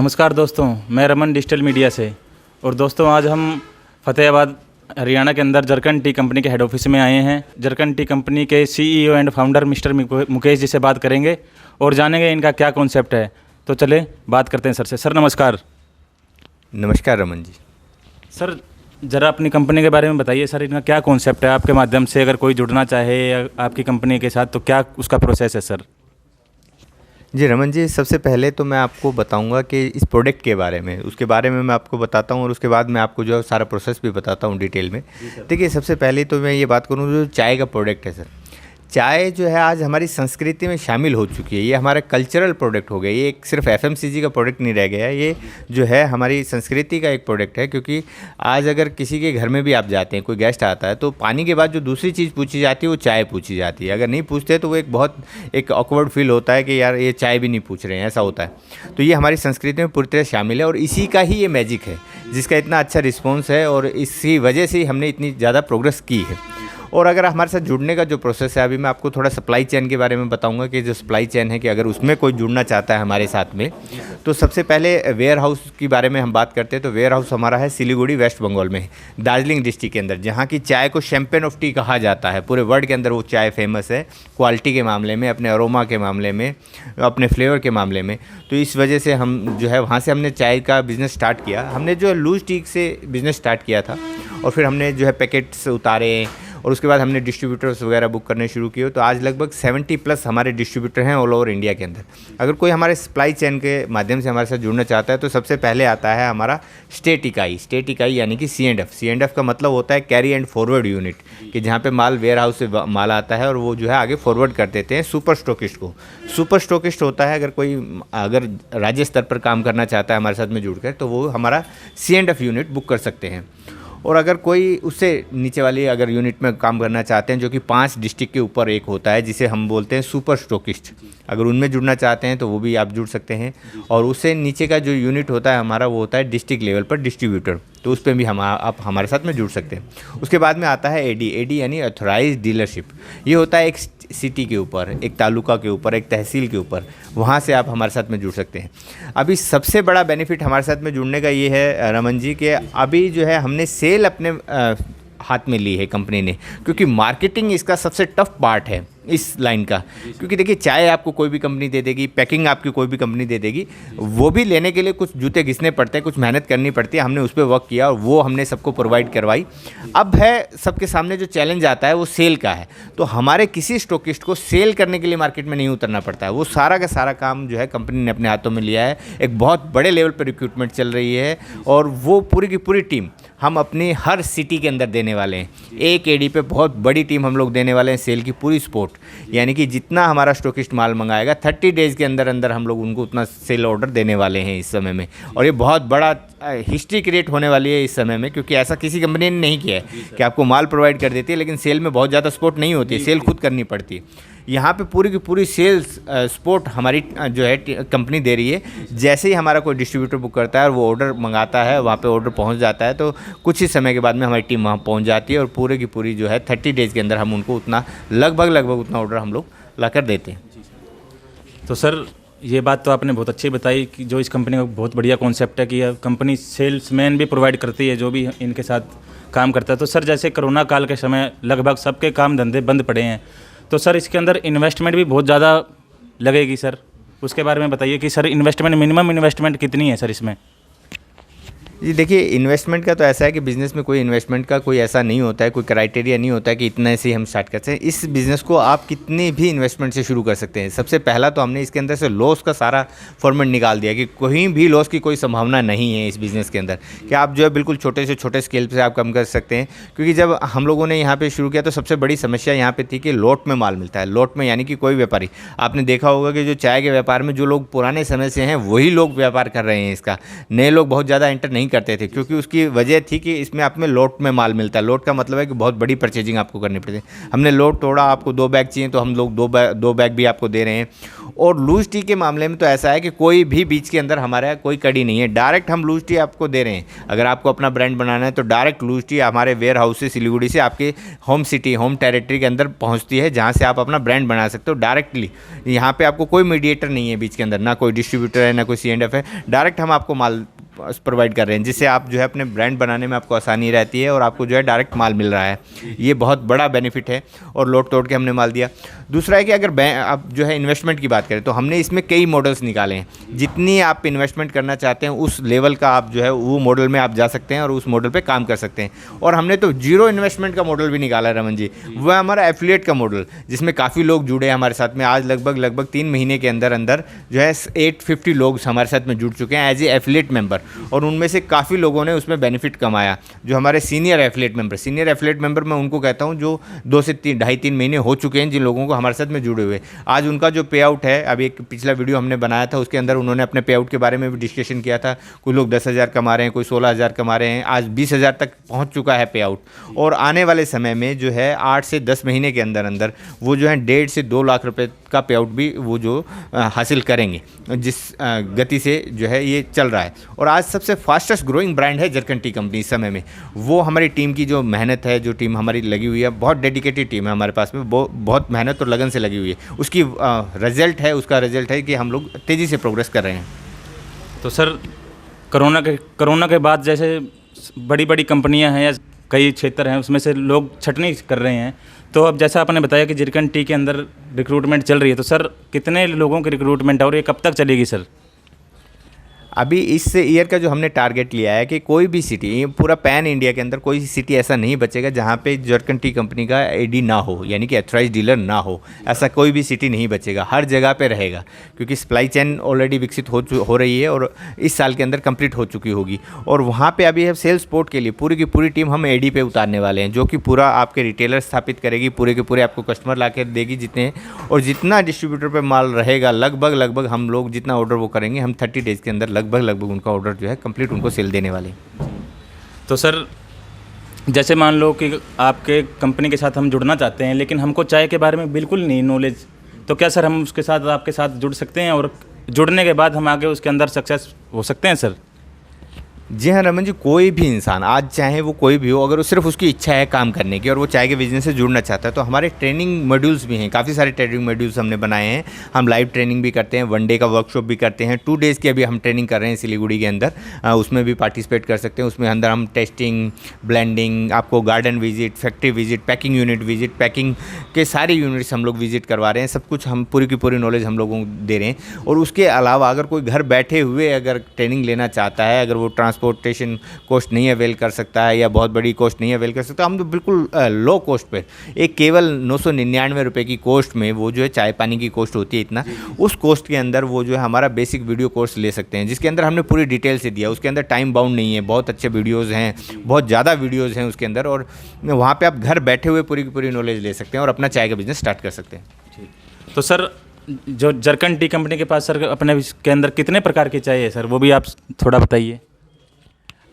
नमस्कार दोस्तों, मैं रमन डिजिटल मीडिया से। और दोस्तों आज हम फ़तेहाबाद हरियाणा के अंदर जरकन टी कंपनी के हेड ऑफिस में आए हैं। जरकन टी कंपनी के CEO and founder mister Mukesh ji से बात करेंगे और जानेंगे इनका क्या कॉन्सेप्ट है। तो चले बात करते हैं सर से। सर नमस्कार। नमस्कार रमन जी। सर ज़रा अपनी कंपनी के बारे में बताइए। सर इनका क्या कॉन्सेप्ट है, आपके माध्यम से अगर कोई जुड़ना चाहे या आपकी कंपनी के साथ तो क्या उसका प्रोसेस है सर? जी रमन जी, सबसे पहले तो मैं आपको बताऊंगा कि इस प्रोडक्ट के बारे में, उसके बारे में मैं आपको बताता हूं और उसके बाद मैं आपको जो है सारा प्रोसेस भी बताता हूं डिटेल में। देखिए, सबसे पहले तो मैं ये बात करूं जो चाय का प्रोडक्ट है सर। चाय जो है आज हमारी संस्कृति में शामिल हो चुकी है। ये हमारा कल्चरल प्रोडक्ट हो गया। ये एक सिर्फ एफएमसीजी का प्रोडक्ट नहीं रह गया है, ये जो है हमारी संस्कृति का एक प्रोडक्ट है। क्योंकि आज अगर किसी के घर में भी आप जाते हैं, कोई गेस्ट आता है, तो पानी के बाद जो दूसरी चीज़ पूछी जाती है वो चाय पूछी जाती है। अगर नहीं पूछते तो वो एक ऑकवर्ड फील होता है कि यार ये चाय भी नहीं पूछ रहे हैं, ऐसा होता है। तो ये हमारी संस्कृति में पूरी तरह शामिल है और इसी का ही ये मैजिक है जिसका इतना अच्छा रिस्पॉन्स है और इसी वजह से हमने इतनी ज़्यादा प्रोग्रेस की है। और अगर हमारे साथ जुड़ने का जो प्रोसेस है, अभी मैं आपको थोड़ा सप्लाई चेन के बारे में बताऊंगा कि जो सप्लाई चेन है कि अगर उसमें कोई जुड़ना चाहता है हमारे साथ में, तो सबसे पहले वेयर हाउस के बारे में हम बात करते हैं। तो वेयर हाउस हमारा है सिलीगुड़ी, वेस्ट बंगाल में, दार्जिलिंग डिस्ट्रिक्ट के अंदर, जहाँ की चाय को चैंपियन ऑफ टी कहा जाता है। पूरे वर्ल्ड के अंदर वो चाय फेमस है क्वालिटी के मामले में, अपने अरोमा के मामले में, अपने फ्लेवर के मामले में। तो इस वजह से हम जो है वहाँ से हमने चाय का बिज़नेस स्टार्ट किया। हमने जो लूज टी से बिज़नेस स्टार्ट किया था और फिर हमने जो है पैकेट्स उतारे और उसके बाद हमने डिस्ट्रीब्यूटर्स वगैरह बुक करने शुरू किए। तो आज लगभग 70+ हमारे डिस्ट्रीब्यूटर हैं ऑल ओवर इंडिया के अंदर। अगर कोई हमारे सप्लाई चेन के माध्यम से हमारे साथ जुड़ना चाहता है तो सबसे पहले आता है हमारा स्टेट इकाई यानी कि C&F का मतलब होता है कैरी एंड फॉरवर्ड यूनिट, कि जहाँ पे माल वेयर हाउस से माल आता है और वो जो है आगे फॉरवर्ड कर देते हैं सुपर स्टॉकिस्ट को। सुपर स्टॉकिस्ट होता है अगर राज्य स्तर पर काम करना चाहता है हमारे साथ में जुड़कर, तो वो हमारा C&F यूनिट बुक कर सकते हैं। और अगर कोई उससे नीचे वाली अगर यूनिट में काम करना चाहते हैं, जो कि 5 डिस्ट्रिक्ट के ऊपर एक होता है जिसे हम बोलते हैं सुपर स्टॉकिस्ट, अगर उनमें जुड़ना चाहते हैं तो वो भी आप जुड़ सकते हैं। और उससे नीचे का जो यूनिट होता है हमारा, वो होता है डिस्ट्रिक्ट लेवल पर डिस्ट्रीब्यूटर, तो उस पर भी आप हमारे साथ में जुड़ सकते हैं। उसके बाद में आता है एडी यानी ऑथराइज्ड डीलरशिप। ये होता है एक सिटी के ऊपर, एक तालुका के ऊपर, एक तहसील के ऊपर, वहाँ से आप हमारे साथ में जुड़ सकते हैं। अभी सबसे बड़ा बेनिफिट हमारे साथ में जुड़ने का ये है रमन जी कि अभी जो है हमने सेल अपने हाथ में ली है कंपनी ने, क्योंकि मार्केटिंग इसका सबसे टफ पार्ट है इस लाइन का। क्योंकि देखिए, चाय आपको कोई भी कंपनी दे देगी, पैकिंग आपकी कोई भी कंपनी दे देगी, वो भी लेने के लिए कुछ जूते घिसने पड़ते हैं, कुछ मेहनत करनी पड़ती है। हमने उस पर वर्क किया और वो हमने सबको प्रोवाइड करवाई। अब है सबके सामने जो चैलेंज आता है वो सेल का है। तो हमारे किसी स्टॉकिस्ट को सेल करने के लिए मार्केट में नहीं उतरना पड़ता है। वो सारा का सारा काम जो है कंपनी ने अपने हाथों में लिया है। एक बहुत बड़े लेवल पर रिक्रूटमेंट चल रही है और वो पूरी की पूरी टीम हम अपनी हर सिटी के अंदर देने वाले हैं। एक एडी पे बहुत बड़ी टीम हम लोग देने वाले हैं, सेल की पूरी सपोर्ट। यानी कि जितना हमारा स्टॉकिस्ट माल मंगाएगा 30 डेज़ के अंदर अंदर हम लोग उनको उतना सेल ऑर्डर देने वाले हैं इस समय में। और ये बहुत बड़ा हिस्ट्री क्रिएट होने वाली है इस समय में, क्योंकि ऐसा किसी कंपनी ने नहीं किया है कि आपको माल प्रोवाइड कर देती है लेकिन सेल में बहुत ज़्यादा सपोर्ट नहीं होती है, सेल खुद करनी पड़ती है। यहाँ पे पूरी की पूरी सेल्स सपोर्ट हमारी जो है कंपनी दे रही है। जैसे ही हमारा कोई डिस्ट्रीब्यूटर बुक करता है और वो ऑर्डर मंगाता है, वहाँ पे ऑर्डर पहुँच जाता है, तो कुछ ही समय के बाद में हमारी टीम वहाँ पहुँच जाती है और पूरे की पूरी जो है 30 डेज़ के अंदर हम उनको उतना लगभग उतना ऑर्डर हम लोग ला कर देते हैं। तो सर ये बात तो आपने बहुत अच्छी बताई कि जो इस कंपनी का बहुत बढ़िया कॉन्सेप्ट है कि यह कंपनी सेल्समैन भी प्रोवाइड करती है जो भी इनके साथ काम करता है। तो सर जैसे कोरोना काल के समय लगभग सबके काम धंधे बंद पड़े हैं, तो सर इसके अंदर इन्वेस्टमेंट भी बहुत ज़्यादा लगेगी सर, उसके बारे में बताइए कि सर इन्वेस्टमेंट, मिनिमम इन्वेस्टमेंट कितनी है सर इसमें? जी देखिए, इन्वेस्टमेंट का तो ऐसा है कि बिज़नेस में कोई इन्वेस्टमेंट का कोई ऐसा नहीं होता है, कोई क्राइटेरिया नहीं होता है कि इतना से हम स्टार्ट करते हैं। इस बिज़नेस को आप कितने भी इन्वेस्टमेंट से शुरू कर सकते हैं। सबसे पहला तो हमने इसके अंदर से लॉस का सारा फॉर्मेट निकाल दिया कि कहीं भी लॉस की कोई संभावना नहीं है इस बिज़नेस के अंदर, कि आप जो है बिल्कुल छोटे से छोटे स्केल से आप कम कर सकते हैं। क्योंकि जब हम लोगों ने यहाँ पर शुरू किया तो सबसे बड़ी समस्या यहाँ पर थी कि लॉट में माल मिलता है। लॉट में यानी कि कोई व्यापारी, आपने देखा होगा कि जो चाय के व्यापार में जो लोग पुराने समय से हैं वही लोग व्यापार कर रहे हैं, इसका नए लोग बहुत ज़्यादा एंटर नहीं नहीं करते थे, क्योंकि उसकी वजह थी कि इसमें आप में लोट में माल मिलता है। लोट का मतलब है कि बहुत बड़ी परचेजिंग आपको करनी पड़ती है। हमने लोट तोड़ा, आपको 2 बैग चाहिए तो हम लोग 2 बैग भी आपको दे रहे हैं। और लूज टी के मामले में तो ऐसा है कि कोई भी बीच के अंदर हमारा कोई कड़ी नहीं है, डायरेक्ट हम लूज टी आपको दे रहे हैं। अगर आपको अपना ब्रांड बनाना है तो डायरेक्ट लूज टी हमारे वेयर हाउस से, सिलीगुड़ी से आपके होम सिटी, होम टेरिटरी के अंदर पहुंचती है, जहां से आप अपना ब्रांड बना सकते हो डायरेक्टली। यहाँ पे आपको कोई मीडिएटर नहीं है बीच के अंदर, ना कोई डिस्ट्रीब्यूटर है, ना कोई C&F है, डायरेक्ट हम आपको माल प्रोवाइड कर रहे हैं, जिससे आप जो है अपने ब्रांड बनाने में आपको आसानी रहती है और आपको जो है डायरेक्ट माल मिल रहा है। ये बहुत बड़ा बेनिफिट है और लोड तोड़ के हमने माल दिया। दूसरा है कि अगर आप जो है इन्वेस्टमेंट की बात करें तो हमने इसमें कई मॉडल्स निकाले हैं। जितनी आप इन्वेस्टमेंट करना चाहते हैं उस लेवल का आप जो है वो मॉडल में आप जा सकते हैं और उस मॉडल पे काम कर सकते हैं। और हमने तो 0 इन्वेस्टमेंट का मॉडल भी निकाला है रमन जी, वो है हमारा एफिलिएट का मॉडल, जिसमें काफ़ी लोग जुड़े हैं हमारे साथ में। आज लगभग 3 महीने के अंदर जो है 850 लोग हमारे साथ में जुड़ चुके हैं एज ए एफिलिएट मेंबर, और उनमें से काफ़ी लोगों ने उसमें बेनिफिट कमाया। जो हमारे सीनियर एफिलिएट मेंबर मैं उनको कहता हूँ, जो 2 से 3 महीने हो चुके हैं जिन लोगों को हमारे साथ में जुड़े हुए। आज उनका जो पे आउट है, अभी एक पिछला वीडियो हमने बनाया था उसके अंदर उन्होंने अपने पे आउट के बारे में भी डिस्कशन किया था। कुछ लोग 10,000 कमा रहे हैं, कोई 16,000 कमा रहे हैं, आज 20,000 तक पहुँच चुका है पे आउट। और आने वाले समय में जो है 8 से 10 महीने के अंदर वो जो है 1.5 से 2 लाख रुपये का पे आउट भी वो जो हासिल करेंगे, जिस गति से जो है ये चल रहा है। और आज सबसे फास्टेस्ट ग्रोइंग ब्रांड है जरकन टी कंपनी इस समय में। वो हमारी टीम की जो मेहनत है, जो टीम हमारी लगी हुई है, बहुत डेडिकेटेड टीम है हमारे पास में, बहुत मेहनत और लगन से लगी हुई है। उसकी उसका रिजल्ट है कि हम लोग तेज़ी से प्रोग्रेस कर रहे हैं। तो सर कोरोना के बाद जैसे बड़ी बड़ी कंपनियां हैं या कई क्षेत्र हैं उसमें से लोग छटनी कर रहे हैं, तो अब जैसा आपने बताया कि जरकन टी के अंदर रिक्रूटमेंट चल रही है, तो सर कितने लोगों की रिक्रूटमेंट है और ये कब तक चलेगी सर? अभी इस ईयर का जो हमने टारगेट लिया है कि कोई भी सिटी, पूरा पैन इंडिया के अंदर कोई सिटी ऐसा नहीं बचेगा जहाँ पे जरकन टी कंपनी का एडी ना हो, यानी कि एथराइज डीलर ना हो। ऐसा कोई भी सिटी नहीं बचेगा, हर जगह पे रहेगा, क्योंकि सप्लाई चेन ऑलरेडी विकसित हो रही है और इस साल के अंदर कंप्लीट हो चुकी होगी। और वहाँ पर अभी है सेल्स सपोर्ट के लिए पूरी की पूरी टीम हम एडी पे उतारने वाले हैं, जो कि पूरा आपके रिटेलर स्थापित करेगी, पूरे के पूरे आपको कस्टमर ला कर देगी जितने, और जितना डिस्ट्रीब्यूटर पर माल रहेगा लगभग हम लोग जितना ऑर्डर वो करेंगे, हम 30 डेज़ के अंदर लगभग उनका ऑर्डर जो है कंप्लीट उनको सेल देने वाले। तो सर जैसे मान लो कि आपके कंपनी के साथ हम जुड़ना चाहते हैं, लेकिन हमको चाय के बारे में बिल्कुल नहीं नॉलेज, तो क्या सर हम उसके साथ आपके साथ जुड़ सकते हैं और जुड़ने के बाद हम आगे उसके अंदर सक्सेस हो सकते हैं सर? जी हाँ रमन जी, कोई भी इंसान आज चाहे वो कोई भी हो, अगर वो सिर्फ उसकी इच्छा है काम करने की और वो चाय के बिजनेस से जुड़ना चाहता है, तो हमारे ट्रेनिंग मॉड्यूल्स भी हैं, काफ़ी सारे ट्रेनिंग मॉड्यूल्स हमने बनाए हैं। हम लाइव ट्रेनिंग भी करते हैं, 1 डे का वर्कशॉप भी करते हैं, 2 डेज़ की अभी हम ट्रेनिंग कर रहे हैं सिलीगुड़ी के अंदर, उसमें भी पार्टिसिपेट कर सकते हैं। उसमें अंदर हम टेस्टिंग, ब्लेंडिंग, आपको garden visit, factory visit, packing unit visit, packing के सारे यूनिट्स हम लोग विजिट करवा रहे हैं। सब कुछ हम पूरी की पूरी नॉलेज हम लोगों को दे रहे हैं। और उसके अलावा अगर कोई घर बैठे हुए अगर ट्रेनिंग लेना चाहता है, अगर वो ट्रांसपोर्टेशन कॉस्ट नहीं अवेल कर सकता है या बहुत बड़ी कॉस्ट नहीं अवेल कर सकता, हम तो बिल्कुल लो कॉस्ट पे, एक केवल 999 रुपये की कॉस्ट में वो जो है चाय पानी की कॉस्ट होती है इतना, उस कॉस्ट के अंदर वो जो है हमारा बेसिक वीडियो कोर्स ले सकते हैं, जिसके अंदर हमने पूरी डिटेल से दिया। उसके अंदर टाइम बाउंड नहीं है, बहुत अच्छे वीडियोज़ हैं, बहुत ज़्यादा वीडियोज़ हैं उसके अंदर, और वहाँ पर आप घर बैठे हुए पूरी की पूरी नॉलेज ले सकते हैं और अपना चाय का बिजनेस स्टार्ट कर सकते हैं। तो सर जो जरकन टी कंपनी के पास सर अपने के अंदर कितने प्रकार की चाय है सर, वो भी आप थोड़ा बताइए।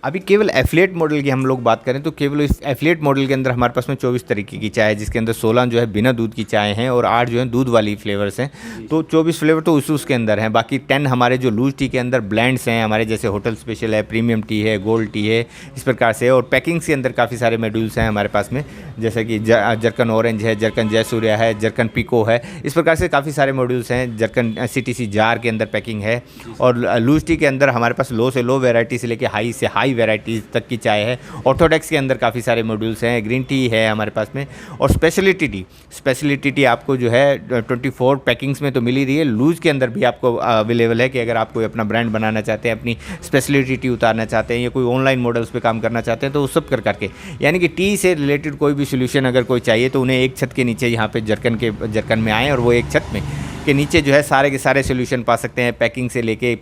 अभी केवल एफिलिएट मॉडल की हम लोग बात करें तो केवल इस एफिलिएट मॉडल के अंदर हमारे पास में 24 तरीके की चाय है, जिसके अंदर 16 जो है बिना दूध की चाय हैं और 8 जो है दूध वाली फ्लेवर्स हैं। तो 24 फ्लेवर तो उसके अंदर हैं। बाकी 10 हमारे जो लूज टी के अंदर ब्लेंड्स हैं हमारे, जैसे होटल स्पेशल है, प्रीमियम टी है, गोल्ड टी है, इस प्रकार से। और पैकिंग्स के अंदर काफ़ी सारे मॉड्यूल्स हैं हमारे पास में, जैसे कि जरकन ऑरेंज है, जरकन जयसूर्या है, जरकन पिको है, इस प्रकार से काफ़ी सारे मॉड्यूल्स हैं। जरकन CTC जार के अंदर पैकिंग है। और लूज टी के अंदर हमारे पास लो से लो वेराइटी से लेकर हाई से हाई वेराइटीज़ तक की चाय है। ऑर्थोडॉक्स के अंदर काफ़ी सारे मॉड्यूल्स हैं, ग्रीन टी है हमारे पास में। और स्पेशलिटी टी आपको जो है 24 पैकिंग्स में तो मिल ही रही है, लूज के अंदर भी आपको अवेलेबल है कि अगर आप कोई अपना ब्रांड बनाना चाहते हैं, अपनी स्पेशलिटी टी उतारना चाहते हैं या कोई ऑनलाइन मॉडल्स पे काम करना चाहते हैं, तो वो सब कर करके, यानी कि टी से रिलेटेड कोई भी सोल्यूशन अगर कोई चाहिए तो उन्हें एक छत के नीचे यहाँ पे जरकन में आएँ और वो एक छत में के नीचे जो है सारे के सारे सोल्यूशन पा सकते हैं। पैकिंग से लेके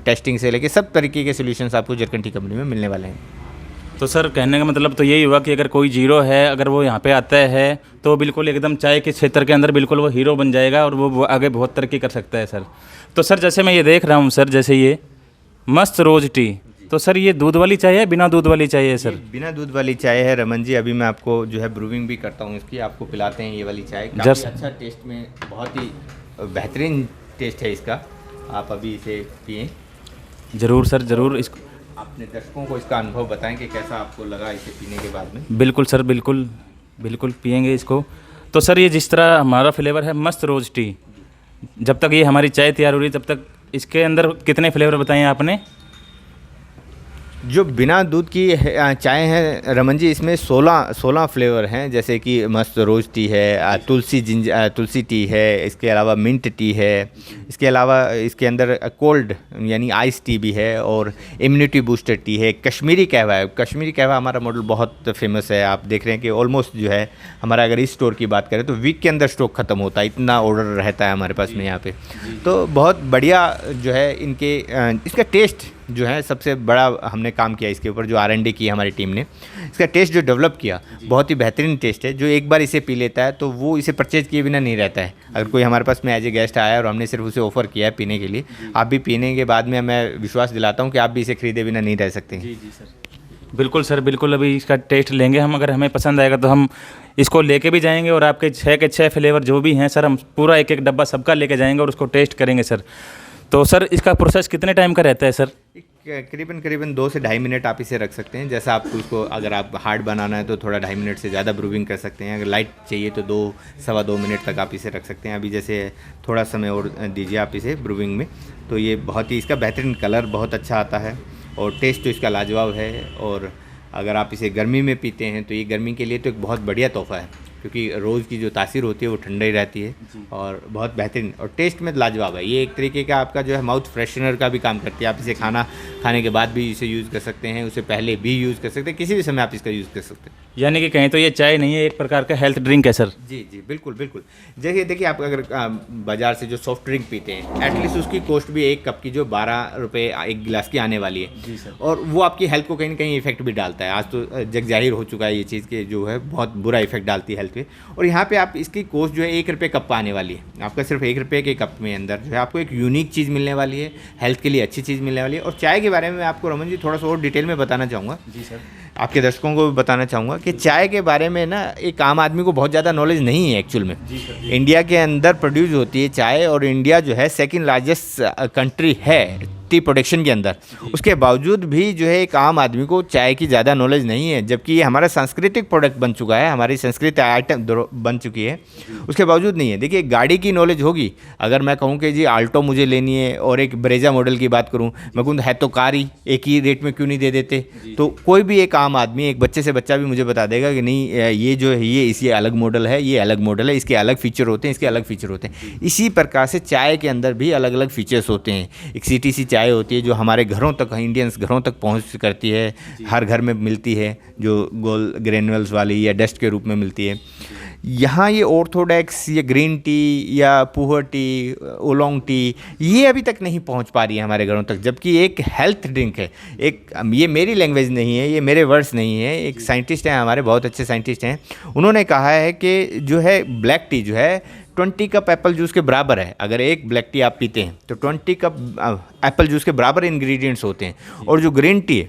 टेस्टिंग से लेके सब तरीके के सोल्यूशंस आपको जरकन टी कंपनी में मिलने वाले हैं। तो सर कहने का मतलब तो यही हुआ कि अगर कोई जीरो है, अगर वो यहाँ पे आता है तो बिल्कुल एकदम चाय के क्षेत्र के अंदर बिल्कुल वो हीरो बन जाएगा और वो आगे बहुत तरक्की कर सकता है सर। तो सर जैसे मैं ये देख रहा हूँ सर, जैसे ये मस्त रोज़ टी, तो सर ये दूध वाली चाय है, बिना दूध वाली चाय है सर? बिना दूध वाली चाय है रमन जी। अभी मैं आपको जो है ब्रूविंग भी करता हूँ इसकी, आपको पिलाते हैं ये वाली चाय। काफ़ी अच्छा टेस्ट में, बहुत ही बेहतरीन टेस्ट है इसका। आप अभी इसे पिएं। ज़रूर सर, ज़रूर। इसको अपने दर्शकों को इसका अनुभव बताएं कि कैसा आपको लगा इसे पीने के बाद में। बिल्कुल सर, बिल्कुल बिल्कुल पियेंगे इसको। तो सर ये जिस तरह हमारा फ्लेवर है मस्त रोज़ टी, जब तक ये हमारी चाय तैयार हो रही है तब तक इसके अंदर कितने फ्लेवर बताए आपने? जो बिना दूध की चाय है रमन जी, इसमें 16 फ्लेवर हैं। जैसे कि मस्त रोज़ टी है, तुलसी टी है, इसके अलावा मिंट टी है, इसके अलावा इसके अंदर कोल्ड यानी आइस टी भी है, और इम्यूनिटी बूस्टर टी है। कश्मीरी कहवा है। कश्मीरी कहवा हमारा मॉडल बहुत फेमस है। आप देख रहे हैं कि ऑलमोस्ट जो है हमारा, अगर इस स्टोर की बात करें तो वीक के अंदर स्टॉक ख़त्म होता है, इतना ऑर्डर रहता है हमारे पास में यहाँ पे। तो बहुत बढ़िया जो है इनके इसका टेस्ट जो है, सबसे बड़ा हमने काम किया इसके ऊपर, जो R&D की हमारी टीम ने। इसका टेस्ट जो डेवलप किया, बहुत ही बेहतरीन टेस्ट है। जो एक बार इसे पी लेता है तो वो इसे परचेज किए बिना नहीं रहता है। अगर कोई हमारे पास में एज ए गेस्ट आया और हमने सिर्फ उसे ऑफ़र किया है पीने के लिए, आप भी पीने के बाद में मैं विश्वास दिलाता हूँ कि आप भी इसे खरीदे बिना नहीं रह सकते। जी सर, बिल्कुल सर, बिल्कुल। अभी इसका टेस्ट लेंगे हम, अगर हमें पसंद आएगा तो हम इसको लेके भी जाएंगे, और आपके 6 के 6 फ्लेवर जो भी हैं सर, हम पूरा एक एक डब्बा सबका लेके जाएंगे और उसको टेस्ट करेंगे सर। तो सर इसका प्रोसेस कितने टाइम का रहता है सर? करीबन 2 से ढाई मिनट आप इसे रख सकते हैं। जैसा आपको इसको, अगर आप हार्ड बनाना है तो थोड़ा 2.5 मिनट से ज़्यादा ब्रूविंग कर सकते हैं। अगर लाइट चाहिए तो 2 सवा 2 मिनट तक आप इसे रख सकते हैं। अभी जैसे थोड़ा समय और दीजिए आप इसे ब्रूविंग में, तो ये बहुत ही, इसका बेहतरीन कलर बहुत अच्छा आता है, और टेस्ट तो इसका लाजवाब है। और अगर आप इसे गर्मी में पीते हैं तो ये गर्मी के लिए तो एक बहुत बढ़िया तोहफ़ा है, क्योंकि रोज़ की जो तासीर होती है वो ठंडा ही रहती है, और बहुत बेहतरीन, और टेस्ट में लाजवाब है। ये एक तरीके का आपका जो है माउथ फ्रेशनर का भी काम करती है। आप इसे खाने के बाद भी इसे यूज़ कर सकते हैं, उससे पहले भी यूज़ कर सकते हैं, किसी भी समय आप इसका यूज़ कर सकते हैं। यानी कि कहें तो ये चाय नहीं है, एक प्रकार का हेल्थ ड्रिंक है सर? जी जी, बिल्कुल बिल्कुल। देखिए आप अगर बाज़ार से जो सॉफ्ट ड्रिंक पीते हैं, एटलीस्ट उसकी कॉस्ट भी एक कप की जो 12 रुपये एक गिलास की आने वाली है। जी सर। और वो आपकी हेल्थ को कहीं ना कहीं इफेक्ट भी डालता है। आज तो जग जाहिर हो चुका है ये चीज़ कि जो है बहुत बुरा इफेक्ट डालती है हेल्थ पे। और यहाँ पे आप इसकी कॉस्ट जो है 1 रुपये कप आने वाली है। आपका सिर्फ 1 रुपये के कप में अंदर जो है आपको एक यूनिक चीज़ मिलने वाली है, हेल्थ के लिए अच्छी चीज़ मिलने वाली है। और चाय के बारे में आपको रमन जी थोड़ा सा और डिटेल में बताना चाहूँगा। जी सर। आपके दर्शकों को भी बताना चाहूँगा कि चाय के बारे में ना एक आम आदमी को बहुत ज़्यादा नॉलेज नहीं है एक्चुअल में। इंडिया के अंदर प्रोड्यूस होती है चाय, और इंडिया जो है सेकंड लार्जेस्ट कंट्री है टी प्रोडक्शन के अंदर। उसके बावजूद भी जो है एक आम आदमी को चाय की ज़्यादा नॉलेज नहीं है, जबकि ये हमारा सांस्कृतिक प्रोडक्ट बन चुका है, हमारी सांस्कृतिक आइटम बन चुकी है, उसके बावजूद नहीं है। देखिए गाड़ी की नॉलेज होगी, अगर मैं कहूँ कि जी आल्टो मुझे लेनी है और एक ब्रेजा मॉडल की बात करूँ, मैं कहूँ है तो कार ही, एक ही रेट में क्यों नहीं दे देते? तो कोई भी एक आम आदमी, एक बच्चे से बच्चा भी मुझे बता देगा कि नहीं ये जो है ये इसी अलग मॉडल है, ये अलग मॉडल है, इसके अलग फीचर होते हैं, इसके अलग फीचर होते हैं। इसी प्रकार से चाय के अंदर भी अलग अलग फीचर्स होते हैं। एक CTC चाय होती है जो हमारे घरों तक, इंडियंस घरों तक पहुंच करती है, हर घर में मिलती है, जो गोल ग्रेनुअल्स वाली या डस्ट के रूप में मिलती है। यहाँ ये ऑर्थोडॉक्स या ग्रीन टी या पुअर टी, ओलोंग टी, ये अभी तक नहीं पहुँच पा रही है हमारे घरों तक, जबकि एक हेल्थ ड्रिंक है। एक, ये मेरी लैंग्वेज नहीं है, ये मेरे वर्ड्स नहीं है, एक साइंटिस्ट हैं हमारे, बहुत अच्छे साइंटिस्ट हैं, उन्होंने कहा है कि जो है ब्लैक टी जो है 20 कप एप्पल जूस के बराबर है। अगर एक ब्लैक टी आप पीते हैं तो 20 कप एप्पल जूस के बराबर इंग्रेडिएंट्स होते हैं। और जो ग्रीन टी है,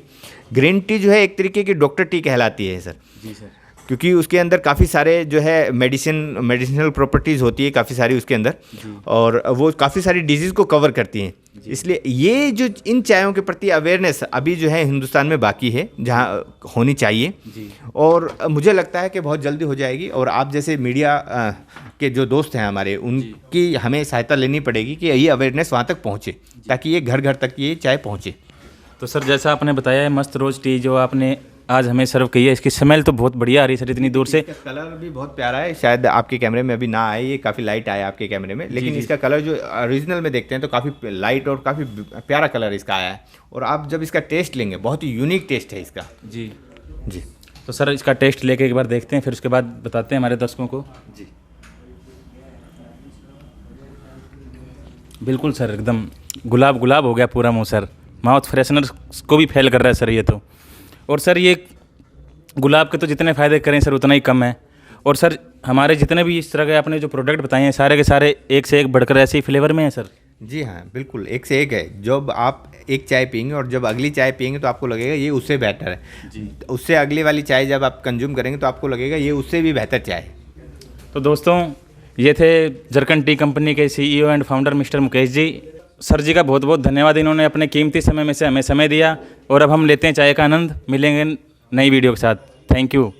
ग्रीन टी जो है एक तरीके की डॉक्टर टी कहलाती है सर। जी सर। क्योंकि उसके अंदर काफ़ी सारे जो है मेडिसिनल प्रॉपर्टीज़ होती है काफ़ी सारी उसके अंदर, और वो काफ़ी सारी डिजीज़ को कवर करती हैं। इसलिए ये जो इन चायों के प्रति अवेयरनेस अभी जो है हिंदुस्तान में बाकी है, जहाँ होनी चाहिए, और मुझे लगता है कि बहुत जल्दी हो जाएगी। और आप जैसे मीडिया के जो दोस्त हैं हमारे, उनकी हमें सहायता लेनी पड़ेगी कि ये अवेयरनेस वहाँ तक पहुँचे, ताकि ये घर घर तक ये चाय पहुँचे। तो सर जैसा आपने बताया है मस्त रोज़ टी जो आपने आज हमें सर्व की है, इसकी स्मेल तो बहुत बढ़िया आ रही है सर, इतनी दूर से। कलर भी बहुत प्यारा है, शायद आपके कैमरे में अभी ना आए, ये काफ़ी लाइट आया आपके कैमरे में, लेकिन इसका कलर जो ओरिजिनल में देखते हैं तो काफ़ी लाइट और काफ़ी प्यारा कलर इसका आया है। और आप जब इसका टेस्ट लेंगे, बहुत ही यूनिक टेस्ट है इसका। जी जी। तो सर इसका टेस्ट लेके एक बार देखते हैं, फिर उसके बाद बताते हैं हमारे दर्शकों को। जी बिल्कुल सर, एकदम गुलाब गुलाब हो गया पूरा मुँह सर, माउथ फ्रेशनर को भी फेल कर रहा है सर ये तो। और सर ये गुलाब के तो जितने फ़ायदे करें सर उतना ही कम है। और सर हमारे जितने भी इस तरह के आपने जो प्रोडक्ट बताए हैं सारे के सारे एक से एक बढ़कर ऐसे ही फ्लेवर में हैं सर? जी हाँ, बिल्कुल, एक से एक है। जब आप एक चाय पिएँगे और जब अगली चाय पिएँगे तो आपको लगेगा ये उससे बेहतर है। जी। उससे अगली वाली चाय जब आप कंज़्यूम करेंगे तो आपको लगेगा ये उससे भी बेहतर चाय है। तो दोस्तों, ये थे जरकन टी कंपनी के CEO and founder mister Mukesh ji. Sir ji का बहुत बहुत धन्यवाद, इन्होंने अपने कीमती समय में से हमें समय दिया। और अब हम लेते हैं चाय का आनंद। मिलेंगे नई वीडियो के साथ। Thank you.